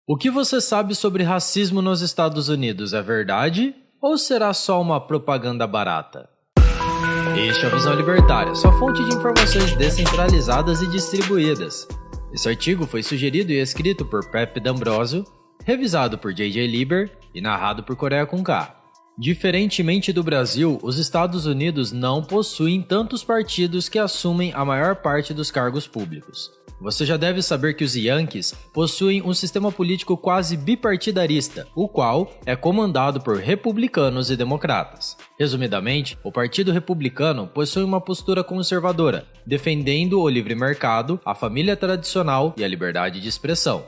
O que você sabe sobre racismo nos Estados Unidos é verdade ou será só uma propaganda barata? Este é o Visão Libertária, sua fonte de informações descentralizadas e distribuídas. Esse artigo foi sugerido e escrito por Pepe D'Ambrosio, revisado por J.J. Lieber e narrado por Coreia com K. Diferentemente do Brasil, os Estados Unidos não possuem tantos partidos que assumem a maior parte dos cargos públicos. Você já deve saber que os Yankees possuem um sistema político quase bipartidarista, o qual é comandado por republicanos e democratas. Resumidamente, o Partido Republicano possui uma postura conservadora, defendendo o livre mercado, a família tradicional e a liberdade de expressão.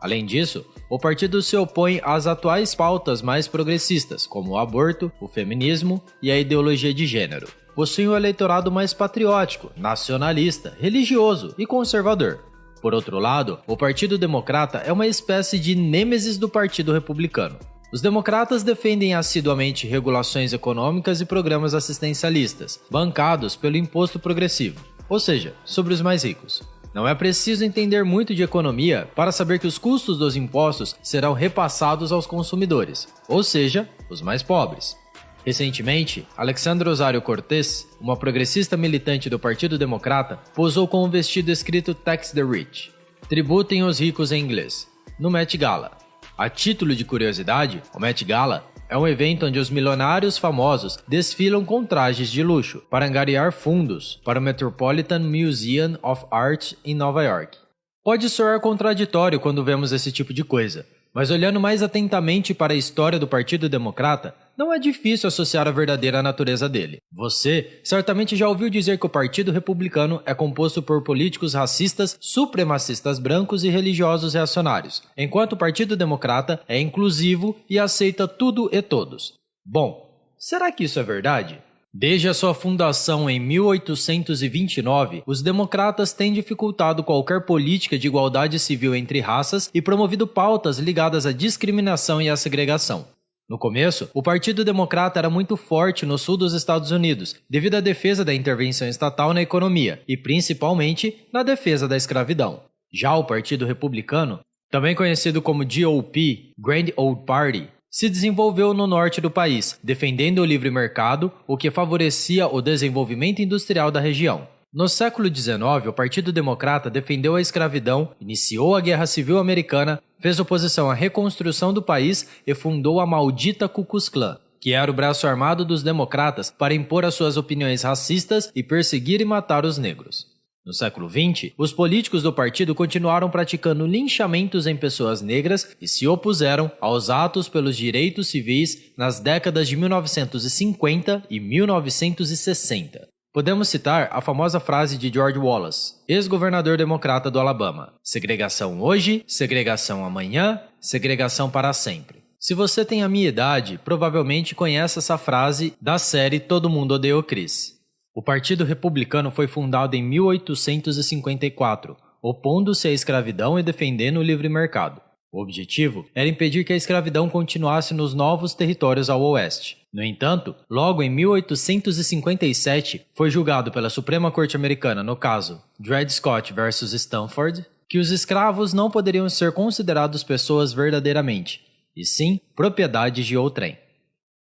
Além disso, o partido se opõe às atuais pautas mais progressistas, como o aborto, o feminismo e a ideologia de gênero. Possui um eleitorado mais patriótico, nacionalista, religioso e conservador. Por outro lado, o Partido Democrata é uma espécie de nêmesis do Partido Republicano. Os democratas defendem assiduamente regulações econômicas e programas assistencialistas, bancados pelo imposto progressivo, ou seja, sobre os mais ricos. Não é preciso entender muito de economia para saber que os custos dos impostos serão repassados aos consumidores, ou seja, os mais pobres. Recentemente, Alexandra Ocasio-Cortez, uma progressista militante do Partido Democrata, posou com um vestido escrito Tax the Rich, tributem os ricos em inglês, no Met Gala. A título de curiosidade, o Met Gala é um evento onde os milionários famosos desfilam com trajes de luxo para angariar fundos para o Metropolitan Museum of Art em Nova York. Pode soar contraditório quando vemos esse tipo de coisa, mas olhando mais atentamente para a história do Partido Democrata, não é difícil associar a verdadeira natureza dele. Você certamente já ouviu dizer que o Partido Republicano é composto por políticos racistas, supremacistas brancos e religiosos reacionários, enquanto o Partido Democrata é inclusivo e aceita tudo e todos. Bom, será que isso é verdade? Desde a sua fundação em 1829, os democratas têm dificultado qualquer política de igualdade civil entre raças e promovido pautas ligadas à discriminação e à segregação. No começo, o Partido Democrata era muito forte no sul dos Estados Unidos, devido à defesa da intervenção estatal na economia e, principalmente, na defesa da escravidão. Já o Partido Republicano, também conhecido como GOP, Grand Old Party, se desenvolveu no norte do país, defendendo o livre mercado, o que favorecia o desenvolvimento industrial da região. No século XIX, o Partido Democrata defendeu a escravidão, iniciou a Guerra Civil Americana, fez oposição à reconstrução do país e fundou a maldita Ku Klux Klan, que era o braço armado dos democratas para impor as suas opiniões racistas e perseguir e matar os negros. No século XX, os políticos do partido continuaram praticando linchamentos em pessoas negras e se opuseram aos atos pelos direitos civis nas décadas de 1950 e 1960. Podemos citar a famosa frase de George Wallace, ex-governador democrata do Alabama: segregação hoje, segregação amanhã, segregação para sempre. Se você tem a minha idade, provavelmente conhece essa frase da série Todo Mundo Odeia o Chris. O Partido Republicano foi fundado em 1854, opondo-se à escravidão e defendendo o livre mercado. O objetivo era impedir que a escravidão continuasse nos novos territórios ao oeste. No entanto, logo em 1857, foi julgado pela Suprema Corte Americana no caso Dred Scott vs. Stanford, que os escravos não poderiam ser considerados pessoas verdadeiramente, e sim propriedades de outrem.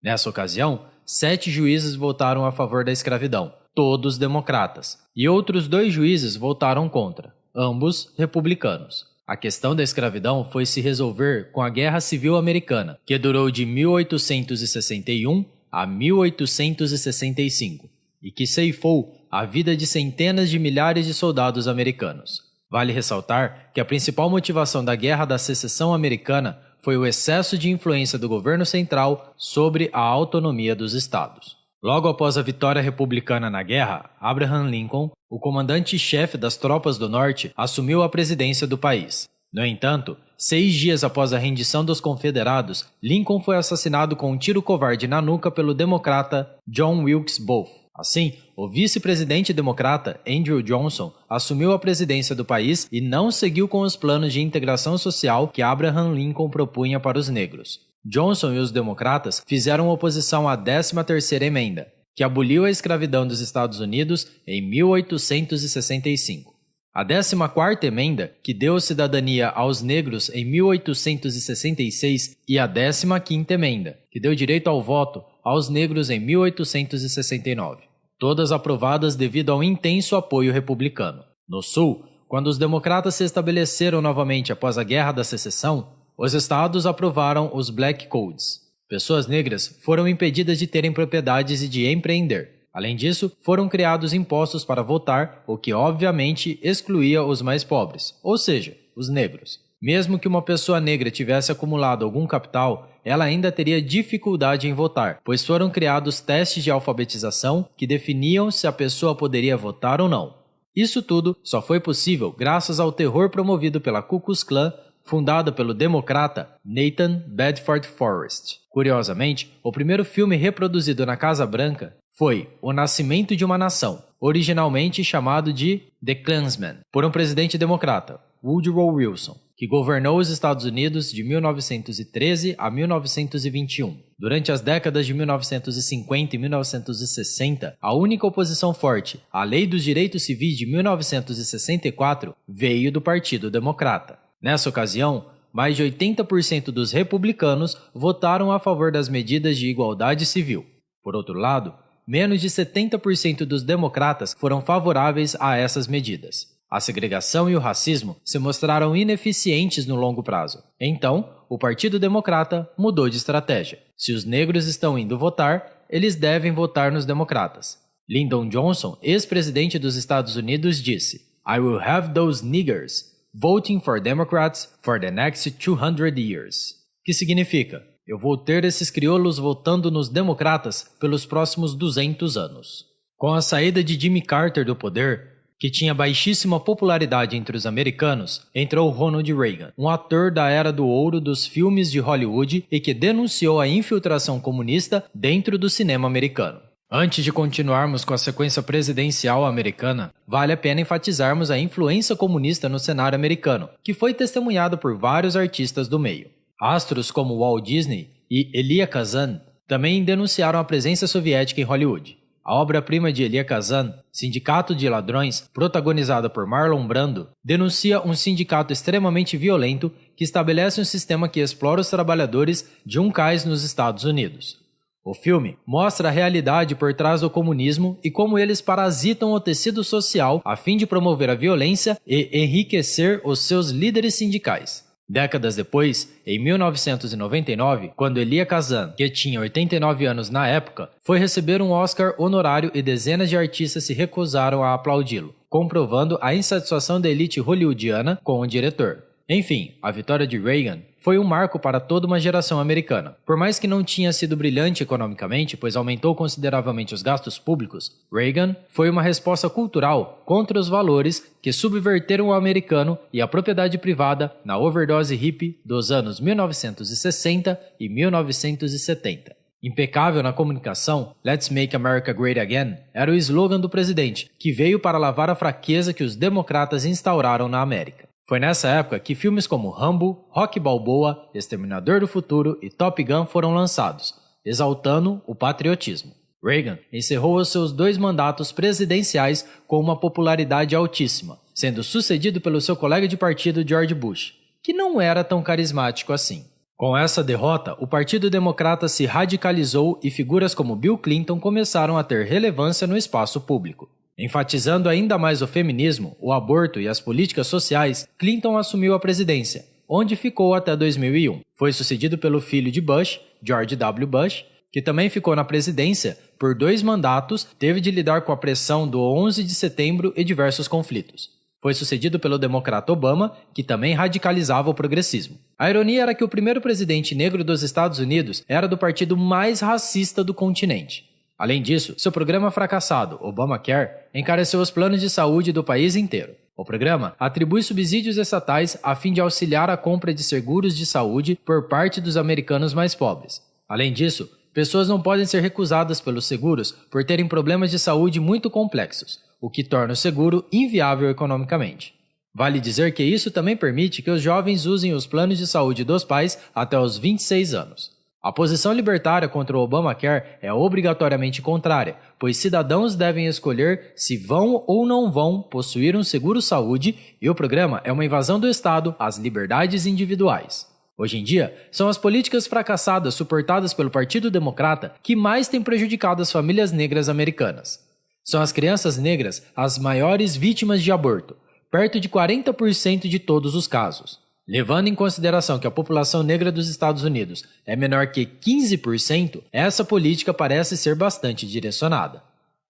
Nessa ocasião, 7 juízes votaram a favor da escravidão, todos democratas, e outros 2 juízes votaram contra, ambos republicanos. A questão da escravidão foi se resolver com a Guerra Civil Americana, que durou de 1861 a 1865, e que ceifou a vida de centenas de milhares de soldados americanos. Vale ressaltar que a principal motivação da Guerra da Secessão Americana foi o excesso de influência do governo central sobre a autonomia dos estados. Logo após a vitória republicana na guerra, Abraham Lincoln, o comandante-chefe das tropas do norte, assumiu a presidência do país. No entanto, 6 dias após a rendição dos confederados, Lincoln foi assassinado com um tiro covarde na nuca pelo democrata John Wilkes Booth. Assim, o vice-presidente democrata Andrew Johnson assumiu a presidência do país e não seguiu com os planos de integração social que Abraham Lincoln propunha para os negros. Johnson e os democratas fizeram oposição à 13ª Emenda, que aboliu a escravidão dos Estados Unidos em 1865. A 14ª Emenda, que deu cidadania aos negros em 1866, e a 15ª Emenda, que deu direito ao voto aos negros em 1869. Todas aprovadas devido ao intenso apoio republicano. No Sul, quando os democratas se estabeleceram novamente após a Guerra da Secessão, os estados aprovaram os Black Codes. Pessoas negras foram impedidas de terem propriedades e de empreender. Além disso, foram criados impostos para votar, o que obviamente excluía os mais pobres, ou seja, os negros. Mesmo que uma pessoa negra tivesse acumulado algum capital, ela ainda teria dificuldade em votar, pois foram criados testes de alfabetização que definiam se a pessoa poderia votar ou não. Isso tudo só foi possível graças ao terror promovido pela Ku Klux Klan, fundada pelo democrata Nathan Bedford Forrest. Curiosamente, o primeiro filme reproduzido na Casa Branca foi O Nascimento de uma Nação, originalmente chamado de The Klansman, por um presidente democrata, Woodrow Wilson, que governou os Estados Unidos de 1913 a 1921. Durante as décadas de 1950 e 1960, a única oposição forte à Lei dos Direitos Civis de 1964 veio do Partido Democrata. Nessa ocasião, mais de 80% dos republicanos votaram a favor das medidas de igualdade civil. Por outro lado, menos de 70% dos democratas foram favoráveis a essas medidas. A segregação e o racismo se mostraram ineficientes no longo prazo. Então, o Partido Democrata mudou de estratégia. Se os negros estão indo votar, eles devem votar nos democratas. Lyndon Johnson, ex-presidente dos Estados Unidos, disse: "I will have those niggers voting for Democrats for the next 200 years." Que significa: eu vou ter esses crioulos votando nos democratas pelos próximos 200 anos. Com a saída de Jimmy Carter do poder, que tinha baixíssima popularidade entre os americanos, entrou Ronald Reagan, um ator da era do ouro dos filmes de Hollywood e que denunciou a infiltração comunista dentro do cinema americano. Antes de continuarmos com a sequência presidencial americana, vale a pena enfatizarmos a influência comunista no cenário americano, que foi testemunhado por vários artistas do meio. Astros como Walt Disney e Elia Kazan também denunciaram a presença soviética em Hollywood. A obra-prima de Elia Kazan, Sindicato de Ladrões, protagonizada por Marlon Brando, denuncia um sindicato extremamente violento que estabelece um sistema que explora os trabalhadores de um cais nos Estados Unidos. O filme mostra a realidade por trás do comunismo e como eles parasitam o tecido social a fim de promover a violência e enriquecer os seus líderes sindicais. Décadas depois, em 1999, quando Elia Kazan, que tinha 89 anos na época, foi receber um Oscar honorário e dezenas de artistas se recusaram a aplaudi-lo, comprovando a insatisfação da elite hollywoodiana com o diretor. Enfim, a vitória de Reagan foi um marco para toda uma geração americana. Por mais que não tinha sido brilhante economicamente, pois aumentou consideravelmente os gastos públicos, Reagan foi uma resposta cultural contra os valores que subverteram o americano e a propriedade privada na overdose hippie dos anos 1960 e 1970. Impecável na comunicação, Let's Make America Great Again era o slogan do presidente, que veio para lavar a fraqueza que os democratas instauraram na América. Foi nessa época que filmes como Rambo, Rocky Balboa, Exterminador do Futuro e Top Gun foram lançados, exaltando o patriotismo. Reagan encerrou os seus 2 mandatos presidenciais com uma popularidade altíssima, sendo sucedido pelo seu colega de partido George Bush, que não era tão carismático assim. Com essa derrota, o Partido Democrata se radicalizou e figuras como Bill Clinton começaram a ter relevância no espaço público. Enfatizando ainda mais o feminismo, o aborto e as políticas sociais, Clinton assumiu a presidência, onde ficou até 2001. Foi sucedido pelo filho de Bush, George W. Bush, que também ficou na presidência por 2 mandatos, teve de lidar com a pressão do 11 de setembro e diversos conflitos. Foi sucedido pelo democrata Obama, que também radicalizava o progressismo. A ironia era que o primeiro presidente negro dos Estados Unidos era do partido mais racista do continente. Além disso, seu programa fracassado, Obamacare, encareceu os planos de saúde do país inteiro. O programa atribui subsídios estatais a fim de auxiliar a compra de seguros de saúde por parte dos americanos mais pobres. Além disso, pessoas não podem ser recusadas pelos seguros por terem problemas de saúde muito complexos, o que torna o seguro inviável economicamente. Vale dizer que isso também permite que os jovens usem os planos de saúde dos pais até os 26 anos. A posição libertária contra o Obamacare é obrigatoriamente contrária, pois cidadãos devem escolher se vão ou não vão possuir um seguro-saúde e o programa é uma invasão do Estado às liberdades individuais. Hoje em dia, são as políticas fracassadas suportadas pelo Partido Democrata que mais têm prejudicado as famílias negras americanas. São as crianças negras as maiores vítimas de aborto, perto de 40% de todos os casos. Levando em consideração que a população negra dos Estados Unidos é menor que 15%, essa política parece ser bastante direcionada.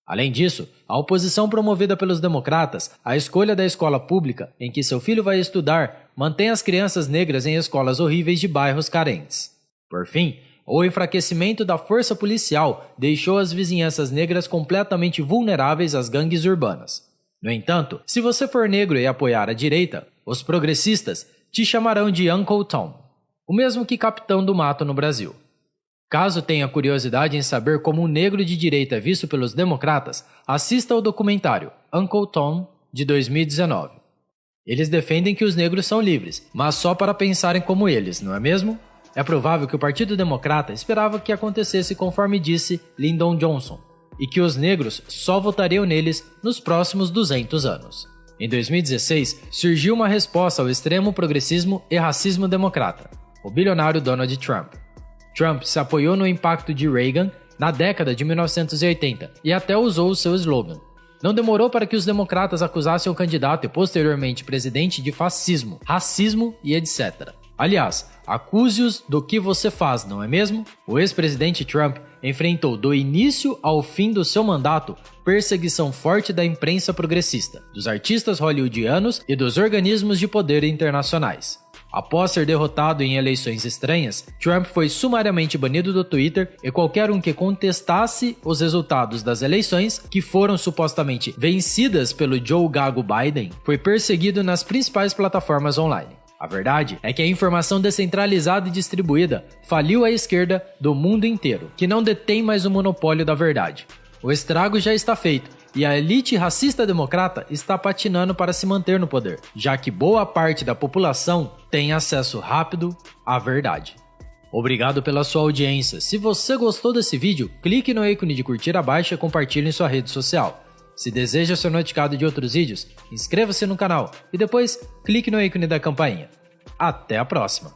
Além disso, a oposição promovida pelos democratas à escolha da escola pública em que seu filho vai estudar mantém as crianças negras em escolas horríveis de bairros carentes. Por fim, o enfraquecimento da força policial deixou as vizinhanças negras completamente vulneráveis às gangues urbanas. No entanto, se você for negro e apoiar a direita, os progressistas te chamarão de Uncle Tom, o mesmo que Capitão do Mato no Brasil. Caso tenha curiosidade em saber como um negro de direita é visto pelos democratas, assista ao documentário Uncle Tom, de 2019. Eles defendem que os negros são livres, mas só para pensarem como eles, não é mesmo? É provável que o Partido Democrata esperava que acontecesse conforme disse Lyndon Johnson, e que os negros só votariam neles nos próximos 200 anos. Em 2016, surgiu uma resposta ao extremo progressismo e racismo democrata, o bilionário Donald Trump. Trump se apoiou no impacto de Reagan na década de 1980 e até usou o seu slogan. Não demorou para que os democratas acusassem o candidato e posteriormente presidente de fascismo, racismo e etc. Aliás, acuse-os do que você faz, não é mesmo? O ex-presidente Trump enfrentou do início ao fim do seu mandato perseguição forte da imprensa progressista, dos artistas hollywoodianos e dos organismos de poder internacionais. Após ser derrotado em eleições estranhas, Trump foi sumariamente banido do Twitter e qualquer um que contestasse os resultados das eleições, que foram supostamente vencidas pelo Joe Gago Biden, foi perseguido nas principais plataformas online. A verdade é que a informação descentralizada e distribuída faliu a esquerda do mundo inteiro, que não detém mais o monopólio da verdade. O estrago já está feito e a elite racista democrata está patinando para se manter no poder, já que boa parte da população tem acesso rápido à verdade. Obrigado pela sua audiência. Se você gostou desse vídeo, clique no ícone de curtir abaixo e compartilhe em sua rede social. Se deseja ser notificado de outros vídeos, inscreva-se no canal e depois clique no ícone da campainha. Até a próxima!